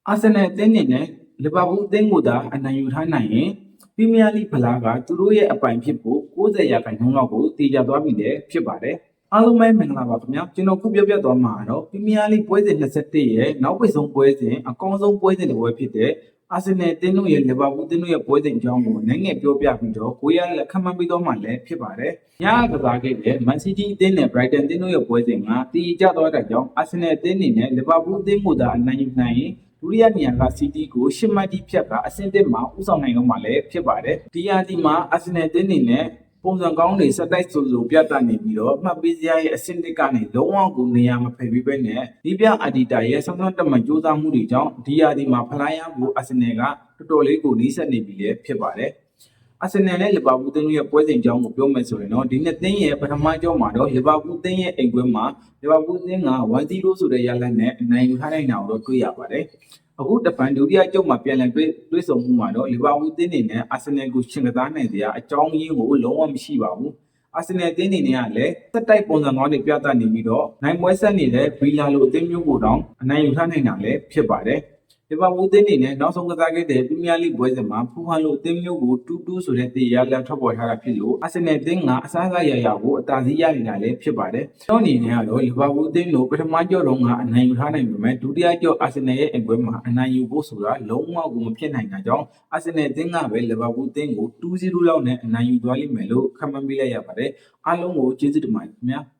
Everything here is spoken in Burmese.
အာဆင်နယ်အသင်းအနေနဲ့လီဗာပူးအသင်းကိုသာအနိုင်ယူထားနိုင်ရင်ပရီးမီးယားလိဖလားကသူတို့ရဲ့အပိုင်ဖြစ်ဖို့90%လောက်ကိုတည်ကြသွားပြီလေဖြစ်ပါတယ်။အားလုံးပဲမင်္ဂလာပါခင်ဗျာ။ကျွန်တော်ခုပြောပြသွားမှာတော့ပရီးမီးယားလိပွဲစဉ်21ရဲ့နောက်ပိတ်ဆုံးပွဲစဉ်အကောင်းဆုံးပွဲစဉ်တစ်ပွဲဖြစ်တဲ့အာဆင်နယ်အသင်းတို့ရဲ့လီဗာပူးအသင်းတို့ရဲ့ပွဲစဉ်အကြောင်းကိုနိုင်ငံပြောပြပြီးတော့ကိုရလက်ခံမှန်းပြီးတော့မှလည်းဖြစ်ပါတယ်။ညကစားခဲ့တဲ့မန်စီးတီးအသင်းနဲ့ဘရိုက်တန်အသင်းတို့ရဲ့ပွဲစဉ်ကတည်ကြသွားတဲ့ကြောင့်အာဆင်နယ်အသင်းအနေနဲ့လီဗာပူးအသင်းကိုသာအနိုင်ယူနိုင်ရင်ဒုတိယနေရာကစီးတီးကိုရှစ်မှတ်တိဖြတ်ကအဆင့်1မှာဥဆောင်နိုင်တော့မှလည်းဖြစ်ပါတယ်။ဒီရာသီမှာအာဆင်နယ်အသင်းအနေနဲ့ပုံစံကောင်းတွေစက်တိုက်ဆိုလိုပြသနေပြီးတော့မှတ်ပေးစရာရဲ့အဆင့်1ကနေလုံးဝကိုနေရာမဖယ်ပေးဘဲနဲ့ဒီပြအာဒီတာရဲ့ဆောင်းဆောင်းတက်မှန်စူးစမ်းမှုတွေကြောင့်ဒီရာသီမှာဖလားရဖို့အာဆင်နယ်ကတော်တော်လေးကိုနီးစပ်နေပြီလည်းဖြစ်ပါတယ်။အာဆင်နယ်နဲ့လီဗာပူးအသင်းရဲ့ပွဲစဉ်အကြောင်းကိုပြောမယ်ဆိုရင်တော့ဒီနှစ်သင်းရဲ့ပထမကြောမှာတော့လီဗာပူးအသင်းရဲ့အိမ်ပွဲမှာလီဗာပူးအသင်းက 1-0 ဆိုတဲ့ရလဒ်နဲ့အနိုင်ယူထားနိုင်တာကိုတွေ့ရပါတယ်။အခုတပန်ဒုတိယကျုပ်မှာပြန်လည်တွေ့ဆုံမှုမှာတော့လီဗာပူးအသင်းအနေနဲ့အာဆင်နယ်ကိုရှင်ကစားနိုင်စရာအကြောင်းရင်းကိုလုံးဝမရှိပါဘူး။အာဆင်နယ်အသင်းအနေနဲ့ကလည်းစက်တိုက်ပုံစံကောင်းတွေပြသနေပြီးတော့နိုင်ပွဲဆက်နေတဲ့ဗီလာလိုအသင်းမျိုးကိုတောင်အနိုင်ယူထားနိုင်တာလည်းဖြစ်ပါတယ်။လီဗာပူးအသင်းအနေနဲ့နောက်ဆုံးကစားခဲ့တဲ့ပရီးမီးယားလိပွဲစဉ်မှာဖူဟန်လိုအသင်းမျိုးကို2-2ဆိုတဲ့တေးရလန်ထွက်ပေါ်ထားတာဖြစ်လို့အာဆင်နယ်အသင်းကအစားအစာရကိုအသာစီးရနေတာလည်းဖြစ်ပါတယ်။ကျွန်တော်အနေနဲ့ကတော့လီဗာပူးအသင်းကိုပထမကြောတုန်းကအနိုင်ယူထားနိုင်ပေမဲ့ဒုတိယကြောအာဆင်နယ်ရဲ့အိမ်ပွဲမှာအနိုင်ယူဖို့ဆိုတာလုံးဝကိုမဖြစ်နိုင်တာကြောင့်အာဆင်နယ်အသင်းကပဲလီဗာပူးအသင်းကို2-0လောက်နဲ့အနိုင်ယူသွားလိမ့်မယ်လို့ခန့်မှန်းပေးလိုက်ရပါတယ်။အားလုံးကိုကျေးဇူးတင်ပါတယ်ခင်ဗျာ။